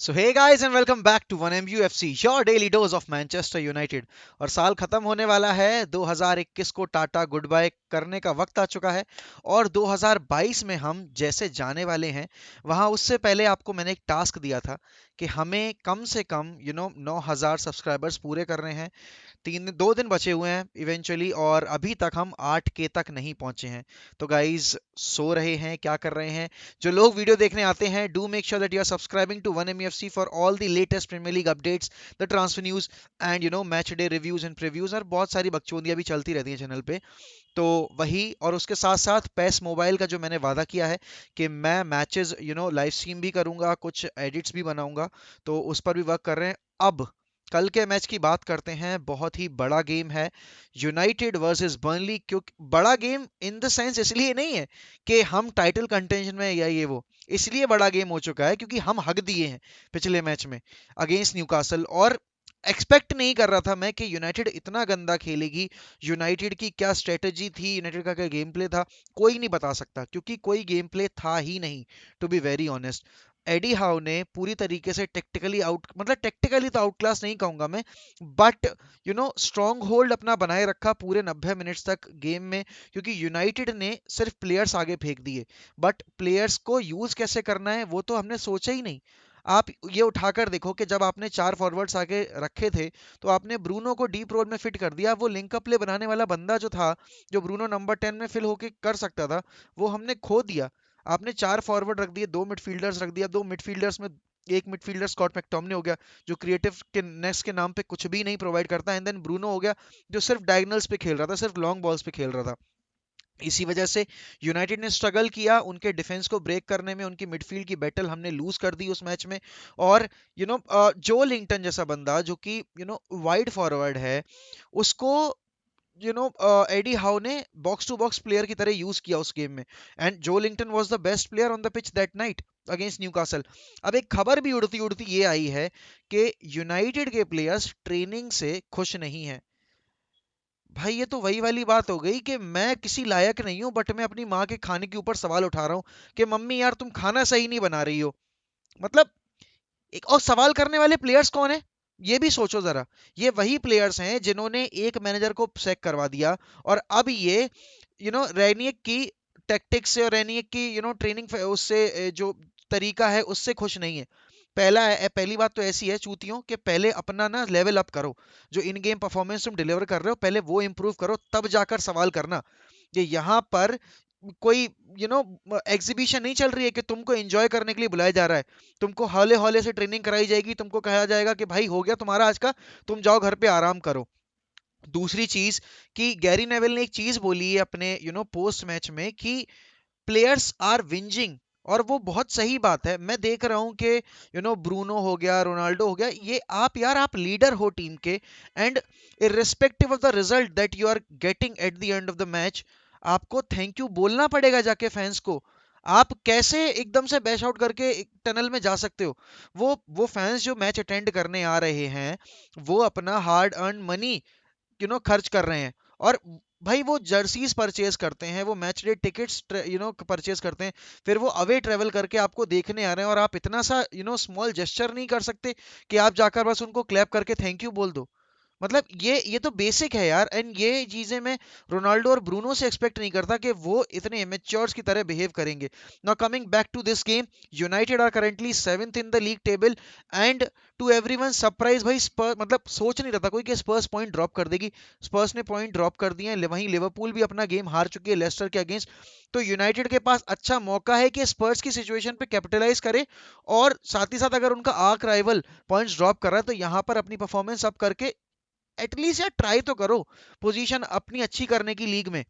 So hey guys and welcome back to 1MUFC your daily dose of Manchester United. और साल खत्म होने वाला है। 2021 को टाटा गुड बाय करने का वक्त आ चुका है और 2022 में हम जैसे जाने वाले हैं वहां उससे पहले आपको मैंने एक टास्क दिया था कि हमें कम से कम 9000 सब्सक्राइबर्स पूरे करने हैं। 2 दिन बचे हुए हैं इवेंचुअली और अभी तक हम 8K तक नहीं पहुंचे हैं। तो गाइज सो रहे हैं क्या कर रहे हैं? जो लोग वीडियो देखने आते हैं, do make sure that you are subscribing to 1MUFC for all the latest Premier League updates, the transfer news and match day reviews and previews, और बहुत सारी बकचोदियां भी चलती रहती हैं चैनल पे। तो वही, और उसके साथ साथ पेस मोबाइल का जो मैंने वादा किया है कि मैं मैचेस लाइव स्ट्रीम भी करूंगा, कुछ एडिट्स भी बनाऊंगा, तो उस पर भी वर्क कर रहे हैं। अब कल के मैच की बात करते हैं। बहुत ही बड़ा गेम है, यूनाइटेड वर्सेस बर्नली। क्योंकि बड़ा गेम इन द सेंस इसलिए नहीं है कि हम टाइटल कंटेंशन में या ये वो, इसलिए बड़ा गेम हो चुका है क्योंकि हम हक दिए हैं पिछले मैच में अगेंस्ट न्यूकासल। और एक्सपेक्ट नहीं कर रहा था मैं कि यूनाइटेड इतना गंदा खेलेगी। यूनाइटेड की क्या स्ट्रेटजी थी, यूनाइटेड का क्या गेम प्ले था, कोई नहीं बता सकता क्योंकि कोई गेम प्ले था ही नहीं, to be very honest. Eddie Howe ने पूरी तरीके से टेक्टिकली आउट, मतलब टेक्टिकली तो आउट क्लास नहीं कहूंगा मैं, बट स्ट्रॉन्ग होल्ड अपना बनाए रखा पूरे 90 मिनट्स तक गेम में। क्योंकि यूनाइटेड ने सिर्फ प्लेयर्स आगे फेंक दिए, बट प्लेयर्स को यूज कैसे करना है वो तो हमने सोचा ही नहीं। आप ये उठाकर देखो कि जब आपने 4 फॉरवर्ड्स आगे रखे थे तो आपने ब्रूनो को डीप रोल में फिट कर दिया। वो लिंकअप प्ले बनाने वाला बंदा जो था, जो ब्रूनो नंबर 10 में फिल होके कर सकता था, वो हमने खो दिया। आपने 4 फॉरवर्ड रख दिए, 2 मिडफील्डर्स रख दिया, 2 मिडफील्डर्स में एक मिडफील्डर स्कॉट मैकटोमने हो गया जो क्रिएटिव के नेक्स्ट के नाम पे कुछ भी नहीं प्रोवाइड करता, एंड देन ब्रूनो हो गया जो सिर्फ डायगनल्स पे खेल रहा था, सिर्फ लॉन्ग बॉल्स पे खेल रहा था। इसी वजह से यूनाइटेड ने स्ट्रगल किया उनके डिफेंस को ब्रेक करने में, उनकी मिडफील्ड की बैटल हमने लूज कर दी उस मैच में। और जो लिंगटन जैसा बंदा जो कि वाइड फॉरवर्ड है, उसको एडी हाउ ने बॉक्स टू बॉक्स प्लेयर की तरह यूज किया उस गेम में। And Joelinton was the best player on the pitch that night against Newcastle. अब एक खबर भी उड़ती उड़ती ये आई है कि यूनाइटेड के प्लेयर्स ट्रेनिंग से खुश नहीं हैं। भाई ये तो वही वाली बात हो गई कि मैं किसी लायक नहीं हूं, बट मैं अपनी माँ के खाने के ऊपर सवाल उठा रहा हूँ कि मम्मी यार तुम खाना सही नहीं बना रही हो। मतलब एक और सवाल करने वाले प्लेयर्स कौन है, ये भी सोचो जरा। ये वही प्लेयर्स हैं जिन्होंने एक मैनेजर को सैक करवा दिया, और अब ये रेनिक की टैक्टिक्स से और रेनिक की ट्रेनिंग उससे जो तरीका है उससे खुश नहीं है। पहली बात तो ऐसी है चूतियों कि पहले अपना ना लेवल अप करो। जो इन गेम परफॉर्मेंस तुम डिलीवर कर रहे हो पहले वो इंप्रूव करो, तब जाकर सवाल करना। ये यहाँ पर कोई यू नो एग्जीबिशन नहीं चल रही है कि तुमको एंजॉय करने के लिए बुलाया जा रहा है। तुमको हौले हौले से ट्रेनिंग कराई जाएगी, तुमको कहा जाएगा कि भाई हो गया तुम्हारा आज का, तुम जाओ घर पे आराम करो। दूसरी चीज कि गैरी नेवल ने एक चीज बोली है अपने पोस्ट मैच में कि प्लेयर्स आर विंजिंग, और वो बहुत सही बात है। मैं देख रहा हूँ कि ब्रूनो हो गया, रोनाल्डो हो गया, ये आप लीडर हो टीम के, and irrespective of the result that you are getting at the end of the match, आपको थैंक यू बोलना पड़ेगा जाके फैंस को। आप कैसे एकदम से बैश आउट करके एक टनल में जा सकते हो? वो फैंस जो मैच अटेंड करने आ रहे हैं, वो अपना हार्ड अर्न मनी खर्च कर रहे हैं। और भाई वो जर्सीज परचेज करते हैं, वो मैच डे टिकट्स परचेज करते हैं, फिर वो अवे ट्रेवल करके आपको देखने आ रहे हैं, और आप इतना सा स्मॉल जेस्चर नहीं कर सकते कि आप जाकर बस उनको क्लैप करके थैंक यू बोल दो? मतलब ये तो बेसिक है यार। एंड ये चीजें मैं रोनाल्डो और ब्रूनो से एक्सपेक्ट नहीं करता कि वो इतने इमेच्योर्स की तरह बिहेव करेंगे। Now coming back to this game, United are currently 7th in the league table, and to everyone surprise भाई स्पर्स, मतलब सोच नहीं रहा था कोई कि स्पर्स पॉइंट ड्रॉप कर देगी। स्पर्स ने पॉइंट ड्रॉप कर दिए हैं, वहीं लिवरपूल भी अपना गेम हार चुकी है लेस्टर के अगेंस्ट। तो यूनाइटेड के पास अच्छा मौका है कि स्पर्स की सिचुएशन पे कैपिटलाइज करे, और साथ ही साथ अगर उनका आर्क राइवल पॉइंट्स ड्रॉप कर रहा है तो यहाँ पर अपनी परफॉर्मेंस अप करके एटलीस्ट यार ट्राई तो करो, पोजीशन अपनी अच्छी करने की लीग में।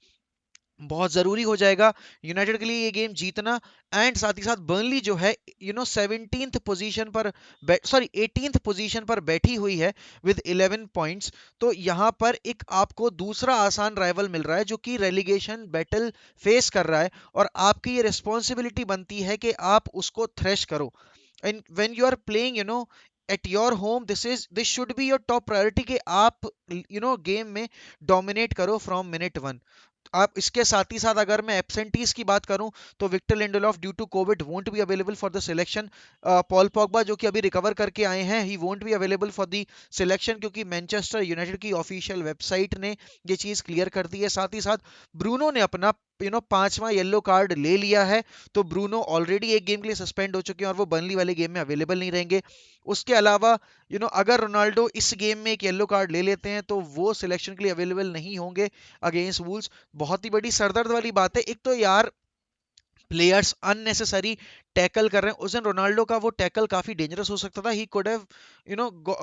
बहुत जरूरी हो जाएगा यूनाइटेड के लिए ये गेम जीतना। एंड साथ ही साथ बर्नली जो है 17th पोजीशन पर, सॉरी 18th पोजीशन पर बैठी हुई है विद 11 पॉइंट्स। तो यहाँ पर एक आपको दूसरा आसान राइवल मिल रहा है जो कि रेलीगेशन बैटल फेस कर रहा है, और आपकी ये रिस्पॉन्सिबिलिटी बनती है कि आप उसको थ्रेश करो। And when you are playing at your home, this should be your top priority कि आप गेम में डोमिनेट करो फ्रॉम मिनट वन। आप इसके साथ ही साथ अगर मैं एब्सेंटीज की बात करूं तो Victor Lindelof due to COVID won't be available for the selection. Paul Pogba जो कि अभी रिकवर करके आए हैं, he won't be available for the selection, क्योंकि मैनचेस्टर यूनाइटेड की ऑफिशियल वेबसाइट ने ये चीज क्लियर कर दी है। साथ ही साथ ब्रूनो ने अपना पांचवा येलो कार्ड ले लिया है, तो ब्रूनो ऑलरेडी एक गेम के लिए सस्पेंड हो चुके हैं और वो बर्नली वाले गेम में अवेलेबल नहीं रहेंगे। उसके अलावा अगर रोनाल्डो इस गेम में एक येलो कार्ड ले लेते हैं तो वो सिलेक्शन के लिए अवेलेबल नहीं होंगे अगेंस्ट वुल्स। बहुत ही बड़ी सरदर्द वाली बात है। एक तो यार प्लेयर्स अननेसेसरी टैकल कर रहे हैं। उस दिन रोनाल्डो का वो टैकल काफी डेंजरस हो सकता था, he could have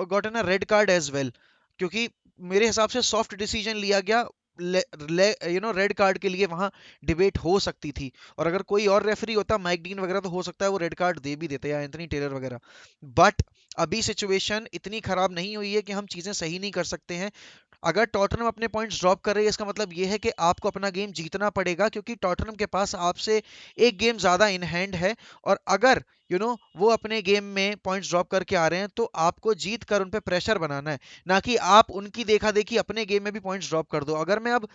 gotten a red card as well, क्योंकि मेरे हिसाब से सॉफ्ट डिसीजन लिया गया। रेड कार्ड के लिए वहां डिबेट हो सकती थी, और अगर कोई और रेफरी होता, माइक डीन वगैरह, तो हो सकता है वो रेड कार्ड दे भी देते, या एंथनी टेलर वगैरह। बट अभी सिचुएशन इतनी खराब नहीं हुई है कि हम चीजें सही नहीं कर सकते हैं। अगर टॉटनहम अपने पॉइंट्स ड्रॉप कर रही है, इसका मतलब ये है कि आपको अपना गेम जीतना पड़ेगा, क्योंकि टॉटनहम के पास आपसे एक गेम ज्यादा इन हैंड है। और अगर वो अपने गेम में पॉइंट्स ड्रॉप करके आ रहे हैं, तो आपको जीत कर उन पे प्रेशर बनाना है, ना कि आप उनकी देखा देखी अपने गेम में भी पॉइंट्स ड्रॉप कर दो। अगर मैं अब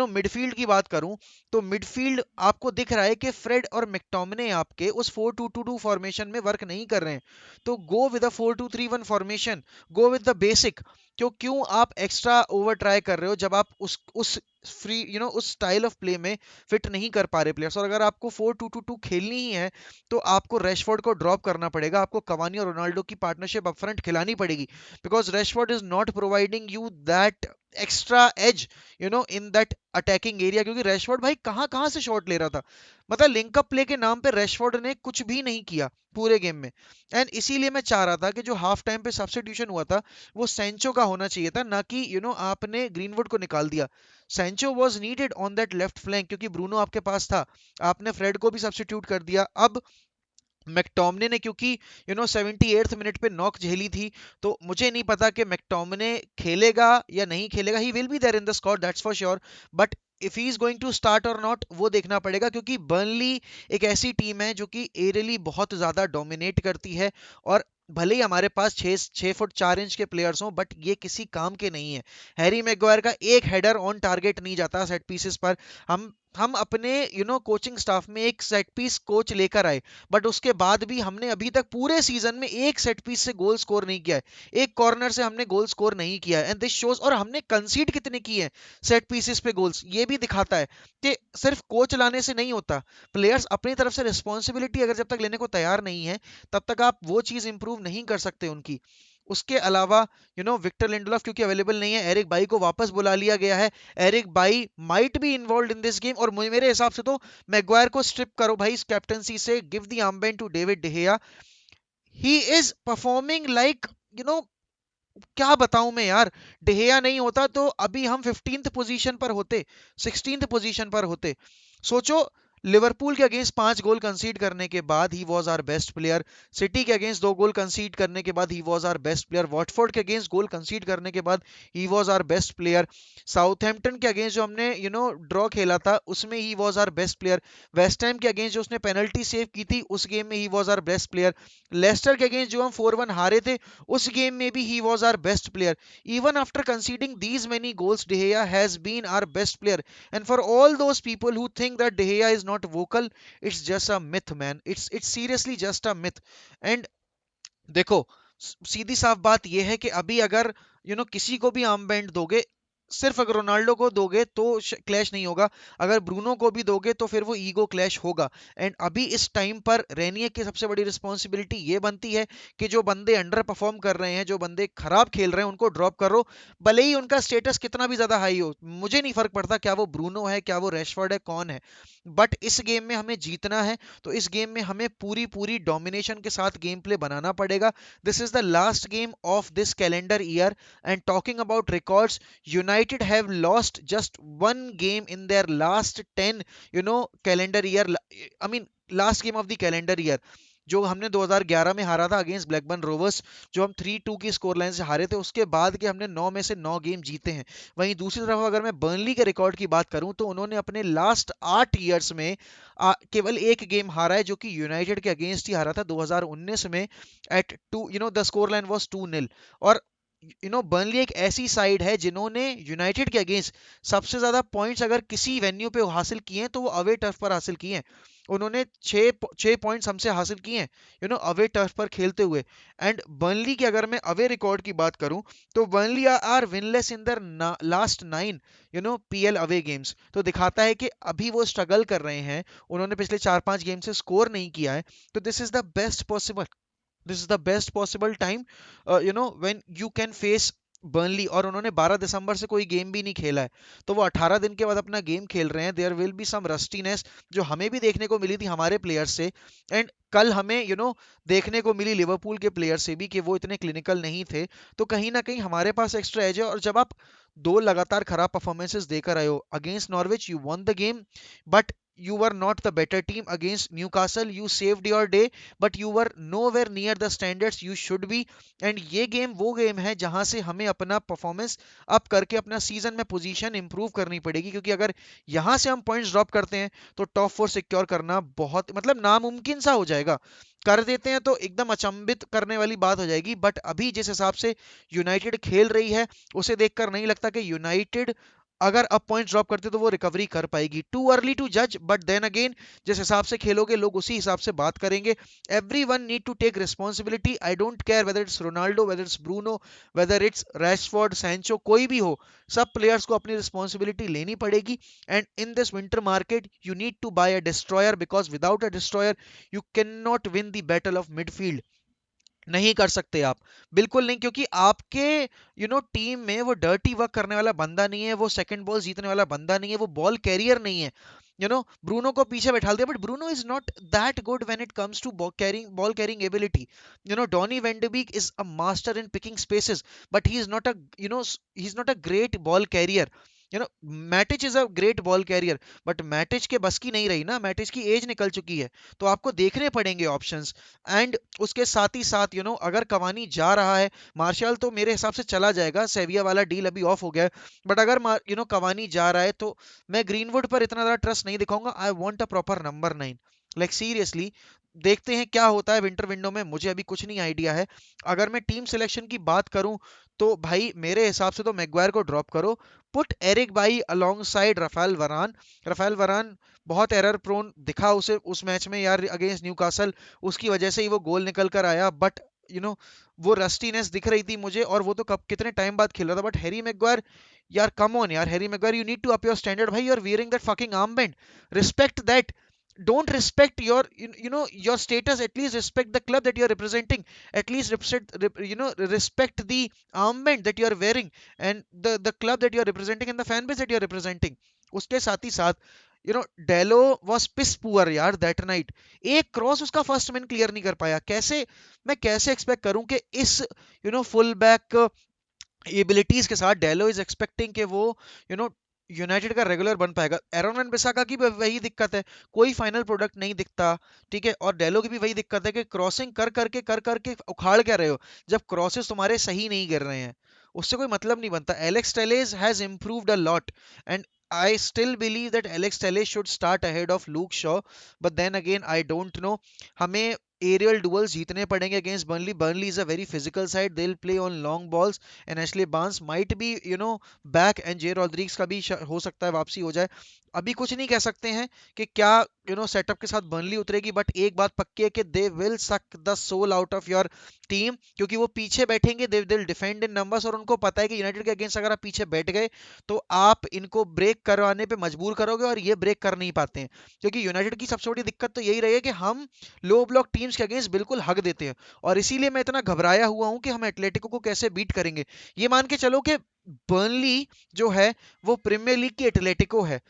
मिडफील्ड की बात करूं, तो मिडफील्ड आपको दिख रहा है कि फ्रेड और मैकटोमिने आपके उस 4-2-2-2 फॉर्मेशन में वर्क नहीं कर रहे हैं, तो go with a 4-2-3-1 formation, go with the basic. क्यों आप एक्स्ट्रा ओवर ट्राई कर रहे हो जब आप उस फ्री उस स्टाइल ऑफ प्ले में फिट नहीं कर पा रहे प्लेयर्स। और अगर आपको 4-2-2-2 खेलनी ही है, तो आपको रैशफोर्ड को ड्रॉप करना पड़ेगा, आपको कवानी और रोनाल्डो की पार्टनरशिप अपफ्रंट खिलानी पड़ेगी, because Rashford is not providing you that extra edge in that attacking area. क्योंकि रैशफोर्ड भाई कहां कहां से शॉट ले रहा था, मतलब लिंकअप प्ले के नाम पे रैशफोर्ड ने कुछ भी नहीं किया पूरे गेम में। एंड इसीलिए मैं चाह रहा था कि जो हाफ टाइम पे सब्स्टिट्यूशन हुआ था, वो सेंचो का होना चाहिए था, ना कि आपने ग्रीनवुड को निकाल दिया। Sancho was needed on that left flank, क्योंकि ब्रूनो आपके पास था। आपने फ्रेड को भी सब्स्टिट्यूट कर दिया। अब मैकटोमने ने, क्योंकि 78th मिनट पे नॉक झेली थी, तो मुझे नहीं पता कि मैकटोमने खेलेगा या नहीं खेलेगा। He will be there in the squad, that's for sure, but if he is going to start और नॉट, वो देखना पड़ेगा, क्योंकि बर्नली एक ऐसी टीम है जो कि एरियली बहुत ज्यादा डोमिनेट करती है। और भले ही हमारे पास 6 फुट 4 इंच के प्लेयर्स हों, बट ये किसी काम के नहीं है। हैरी मैग्वायर का एक हेडर ऑन टारगेट नहीं जाता सेट पीसेस पर। हम अपने कोचिंग स्टाफ में एक सेट पीस कोच लेकर आए, बट उसके बाद भी हमने अभी तक पूरे सीजन में एक सेट पीस से गोल स्कोर नहीं किया है, एक कॉर्नर से हमने गोल स्कोर नहीं किया है। एंड दिस शोज, और हमने कंसीड कितने किए हैं सेट पीसेस पे गोल्स, ये भी दिखाता है कि सिर्फ कोच लाने से नहीं होता। प्लेयर्स अपनी तरफ से रिस्पॉन्सिबिलिटी अगर जब तक लेने को तैयार नहीं है, तब तक आप वो चीज इंप्रूव नहीं कर सकते उनकी। उसके अलावा विक्टर लिंडलॉफ क्योंकि अवेलेबल नहीं है, एरिक बाई को वापस बुला लिया गया है। Eric Bailly might be involve in this game, और मेरे हिसाब से तो मैग्वायर को स्ट्रिप करो भाई इस कैप्टनसी से, give the armband to David de Gea. He is performing like you know क्या बताऊं मैं यार। डेहिया नहीं होता तो अभी हम 15th पोजीशन पर होते, 16th पोजीशन पर होते। सोचो, लिवरपूल के अगेंस्ट 5 गोल कंसीड करने के बाद he was our best player, City के अगेंस्ट 2 गोल कंसीड करने के बाद he was our best player, Watford के अगेंस्ट गोल कंसीड करने के बाद he was our best player, Southampton के अगेंस्ट जो हमने ड्रॉ खेला था उसमें he was our best player, West Ham के अगेंस्ट जो उसने पेनल्टी सेव की थी उस गेम में he was our best player, Leicester के अगेंस्ट जो हम 4-1 हारे थे उस गेम में भी he was our best player. Even after conceding these many goals, De Gea has been our best player. And for all those people who think that De Gea is not vocal, it's just a myth, man. It's seriously just a myth. And देखो, सीधी साफ बात यह है कि अभी अगर किसी को भी आर्म बैंड दोगे, सिर्फ अगर रोनाल्डो को दोगे तो क्लैश नहीं होगा, अगर ब्रूनो को भी दोगे तो फिर वो ईगो क्लैश होगा। एंड अभी इस टाइम पर रेनियर की सबसे बड़ी रिस्पॉन्सिबिलिटी ये बनती है कि जो बंदे अंडर परफॉर्म कर रहे हैं, जो बंदे खराब खेल रहे हैं, उनको ड्रॉप करो। भले ही उनका स्टेटस कितना भी ज्यादा हाई हो, मुझे नहीं फर्क पड़ता क्या वो ब्रूनो है, क्या वो रैशफोर्ड है, कौन है। बट इस गेम में हमें जीतना है, तो इस गेम में हमें पूरी पूरी डोमिनेशन के साथ गेम प्ले बनाना पड़ेगा। This is the last game of this calendar year, and talking about records, United have lost just one game in their last 10 calendar year, I mean last game of the calendar year, जो हमने 2011 में हारा था against Blackburn rovers, जो हम 3-2 की score line से हारे थे, उसके बाद के हमने 9 में से 9 गेम जीते हैं। वहीं दूसरी तरफ अगर मैं बर्नली के रिकॉर्ड की बात करूं, तो उन्होंने अपने लास्ट 8 ईयर्स में केवल एक गेम हारा है, जो कि यूनाइटेड के अगेंस्ट ही हारा था 2019 में, at 2, the score line was 2-0। और बर्नली एक ऐसी साइड है जिन्होंने यूनाइटेड के अगेंस्ट सबसे ज्यादा पॉइंट्स अगर किसी वेन्यू पे हासिल किए हैं तो वो अवे टर्फ पर हासिल किए हैं। उन्होंने छह पॉइंट्स हमसे हासिल किए हैं अवे टर्फ पर खेलते हुए। एंड बर्नली की अगर मैं अवे रिकॉर्ड की बात करूं तो Burnley are winless in their last 9 PL away games. तो दिखाता है कि अभी वो स्ट्रगल कर रहे हैं, उन्होंने पिछले 4-5 गेम से स्कोर नहीं किया है। तो this is the best possible time when you can face Burnley. और उन्होंने 12 दिसंबर से कोई गेम भी नहीं खेला है, तो वो 18 दिन के बाद अपना गेम खेल रहे हैं। There will be some rustiness जो हमें भी देखने को मिली थी हमारे प्लेयर्स से, एंड कल हमें देखने को मिली लिवरपूल के प्लेयर से भी कि वो इतने क्लिनिकल नहीं थे। तो कहीं ना कहीं हमारे पास एक्स्ट्रा एज है। और जब आप दो लगातार खराब परफॉर्मेंसेस देकर आए हो against Norwich, you won the game but you were not the better team. Against Newcastle you saved your day but you were nowhere near the standards you should be. And ये game वो game है जहां से हमें अपना performance up करके अपना season में पोजीशन इंप्रूव करनी पड़ेगी, क्योंकि अगर यहां से हम पॉइंट्स ड्रॉप करते हैं तो टॉप 4 सिक्योर करना बहुत मतलब नामुमकिन सा हो जाएगा। कर देते हैं तो एकदम अचंभित करने वाली बात हो जाएगी, बट अभी जिस हिसाब से यूनाइटेड खेल रही है उसे देखकर नहीं लगता कि यूनाइटेड अगर अब पॉइंट ड्रॉप करते तो वो रिकवरी कर पाएगी। टू अर्ली टू जज, बट देन अगेन जिस हिसाब से खेलोगे लोग उसी हिसाब से बात करेंगे। Everyone need to take responsibility. I don't care whether it's Ronaldo, whether it's Bruno, whether it's Rashford, Sancho, कोई भी हो, सब प्लेयर्स को अपनी रिस्पॉन्सिबिलिटी लेनी पड़ेगी। And in this winter market you need to buy a destroyer, because without a destroyer you can not win the battle of midfield. नहीं कर सकते आप, बिल्कुल नहीं, क्योंकि आपके टीम में वो डर्टी वर्क करने वाला बंदा नहीं है, वो सेकंड बॉल जीतने वाला बंदा नहीं है, वो बॉल कैरियर नहीं है। ब्रूनो को पीछे बैठा दिया, but Bruno is not that good when it comes to ball carrying ability. Donny van de Beek is a master in picking spaces, but he is not a great ball carrier. Matic is a great ball carrier, but Matic के बस की नहीं रही ना, मैटिच की as निकल चुकी है। तो आपको देखने पड़ेंगे ऑप्शंस। एंड उसके साथ ही साथ अगर कवानी जा रहा है, मार्शल तो मेरे हिसाब से चला जाएगा, सेविया वाला डील अभी ऑफ हो गया है। बट अगर कवानी जा रहा है तो मैं ग्रीनवुड पर इतना ज़्यादा ट्रस्ट नहीं दिखाऊंगा। I want a proper number 9, like seriously. देखते हैं क्या होता है विंटर विंडो में, मुझे अभी कुछ नहीं आइडिया है। अगर मैं टीम सिलेक्शन की बात करूं तो भाई मेरे हिसाब से तो मैगवायर को ड्रॉप करो, put Eric Bailly alongside Raphael Varane बहुत एरर प्रोन दिखा उसे उस मैच में यार अगेंस्ट न्यूकासल, उसकी वजह से ही वो गोल निकल कर आया। बट यू नो वो रस्टीनेस दिख रही थी मुझे, और वो तो कब कितने टाइम बाद खेल रहा था। बट हैरी मैग्वायर, यार कम ऑन यार, Harry Maguire you need to up your standard भाई, you are wearing that fucking arm band, respect that. Don't respect your status, at least respect the club that you are representing, at least respect the armband that you are wearing, and the club that you are representing and the fan base that you are representing. उसके साथ ही साथ डेलो was piece poor यार that night. एक cross उसका first man clear नहीं कर पाया। मैं कैसे एक्सपेक्ट करूं कि इस फुल बैक एबिलिटीज के साथ डेलो इज एक्सपेक्टिंग कि वो यू नो यूनाइटेड का रेगुलर बन पाएगा। एरोन वन बिसाका की भी वही दिक्कत है, कोई फाइनल प्रोडक्ट नहीं दिखता। ठीक है, और डेलो की भी वही दिक्कत है कि क्रॉसिंग कर करके उखाड़ क्या रहे हो जब क्रॉसेस तुम्हारे सही नहीं गिर रहे हैं, उससे कोई मतलब नहीं बनता। Alex Telles has improved a lot, and I still believe that Alex Telles should start ahead of Luke Shaw, but then again I don't know। हमें एरियल डुअल्स जीतने पड़ेंगे against Burnley. Burnley is a very physical side, they will play on long balls, and Ashley Barnes might be back, and Jay Rodriguez का भी हो सकता है वापसी हो जाए। अभी कुछ नहीं कह सकते हैं कि क्या सेटअप के साथ बर्नली उतरेगी, बट एक बात पक्की है कि they will suck the soul out of your team, क्योंकि वो पीछे बैठेंगे, they will defend in numbers, और उनको पता है कि यूनाइटेड के अगेंस्ट अगर आप पीछे बैठ गए तो आप इनको ब्रेक करवाने पे मजबूर करोगे, और ये ब्रेक कर नहीं पाते हैं। क्योंकि यूनाइटेड की सबसे बड़ी दिक्कत तो यही रही है कि हम लो ब्लॉक टीम्स के अगेंस्ट बिल्कुल हक देते हैं, और इसीलिए मैं इतना घबराया हुआ हूं कि हम एटलेटिको को कैसे बीट करेंगे। ये मान के चलो कि बर्नली जो है वो प्रीमियर लीग की एटलेटिको है,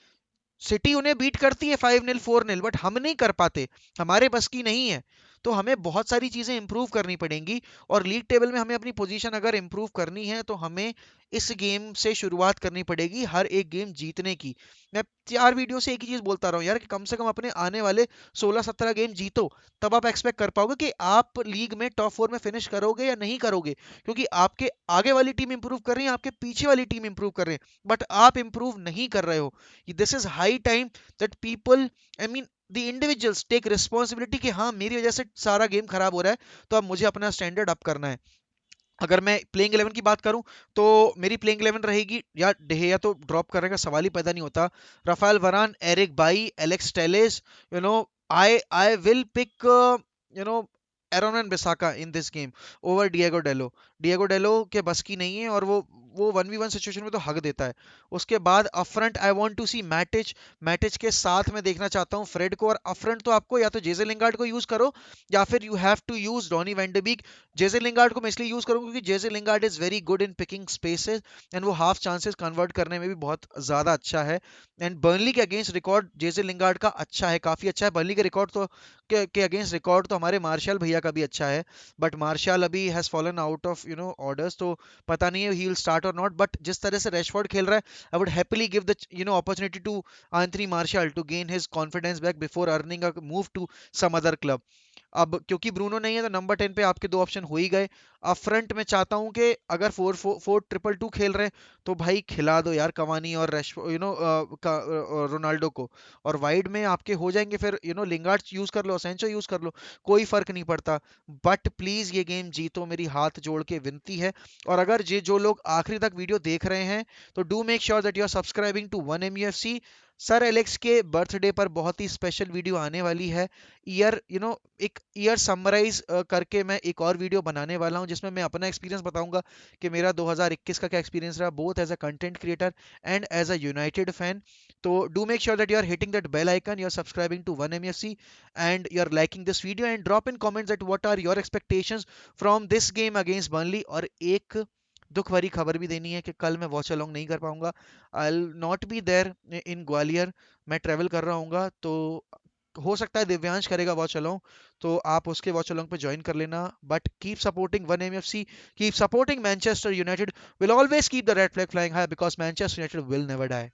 सिटी उन्हें बीट करती है 5-0 4-0, बट हम नहीं कर पाते, हमारे बस की नहीं है। तो हमें बहुत सारी चीजें इंप्रूव करनी पड़ेंगी, और लीग टेबल में हमें अपनी पोजीशन अगर इंप्रूव करनी है तो हमें इस गेम से शुरुआत करनी पड़ेगी, हर एक गेम जीतने की। मैं 4 वीडियो से एक ही चीज बोलता रहा हूँ यार, कि कम से कम अपने आने वाले 16-17 गेम जीतो, तब आप एक्सपेक्ट कर पाओगे कि आप लीग में टॉप 4 में फिनिश करोगे या नहीं करोगे। क्योंकि आपके आगे वाली टीम इंप्रूव कर रही है, आपके पीछे वाली टीम इंप्रूव कर रहे हैं, बट आप इंप्रूव नहीं कर रहे हो। This is high time that people, I mean the individuals, take responsibility कि हाँ मेरी वजह से सारा गेम खराब हो रहा है, तो अब मुझे अपना स्टैंडर्ड अप करना है। अगर मैं प्लेइंग 11 की बात करूं तो मेरी प्लेइंग 11 रहेगी, या डेहिया तो ड्रॉप करने का सवाल ही पैदा नहीं होता। Raphael Varane, Eric Bailly, Alex Telles, you know, I will pick, you know, Aaron and Bissaka in this game over Diego Dalot. Diego Dalot के बस की नहीं है, और वो 1v1 सिचुएशन में तो हक देता है। उसके बाद अफरंट आई वांट टू सी मैटिच। मैटिच के साथ मैं देखना चाहता हूँ फ्रेड को। और अफरंट तो आपको या तो जेजे लिंगार्ड को यूज करो, या फिर you have to use Donny van de Beek. Jesse Lingard को मैं इसलिए यूज करूंगा क्योंकि Jesse Lingard is very good in picking spaces, and वो हाफ चांसेस कन्वर्ट करने में भी बहुत ज्यादा अच्छा है। एंड बर्नली के अगेंस्ट रिकॉर्ड जेजे लिंगार्ड का अच्छा है, काफी अच्छा है। बर्नली के रिकॉर्ड तो के अगेंस्ट रिकॉर्ड तो हमारे मार्शल भैया का भी अच्छा है, बट मार्शल अभी has fallen out of orders, तो पता नहीं है ही विल स्टार्ट और नॉट। बट जिस तरह से रैशफोर्ड खेल रहा है, I would happily give the opportunity to Anthony Martial to gain his confidence back before earning a move to some other club. अब क्योंकि ब्रूनो नहीं है तो नंबर 10 पे आपके दो ऑप्शन हो ही गए। अब फ्रंट में चाहता हूं कि अगर 4-4-4-2 खेल रहे हैं तो भाई खिला दो यार कवानी और रेश रोनाल्डो को। और वाइड में आपके हो जाएंगे फिर लिंगार्ड यूज कर लो, असेंचो यूज कर लो, कोई फर्क नहीं पड़ता। बट प्लीज ये गेम जीतो, मेरी हाथ जोड़ के विनती है। और अगर ये जो लोग आखिरी तक वीडियो देख रहे हैं तो do make sure that you are subscribing to one M U F C. Sir Alex के बर्थडे पर बहुत ही स्पेशल वीडियो आने वाली है। ईयर एक ईयर समराइज करके मैं एक और वीडियो बनाने वाला हूं, जिसमें मैं अपना एक्सपीरियंस बताऊंगा कि मेरा 2021 का क्या एक्सपीरियंस रहा, both as a content creator and as a United fan. तो do make sure that you are hitting that bell icon, you are subscribing to one MFC, and you are liking this video, and drop in comments that what are your expectations from this game against Burnley. और एक दुख भरी खबर भी देनी है कि कल मैं वॉच अलोंग नहीं कर पाऊंगा। I will not be there in Gwalior, मैं ट्रेवल कर रहा हूँ। तो हो सकता है दिव्यांश करेगा वॉच अलोंग, तो आप उसके वॉच अलोंग पे ज्वाइन कर लेना। But keep supporting one MFC, keep supporting Manchester United, will always keep the red flag flying high because Manchester United will never die.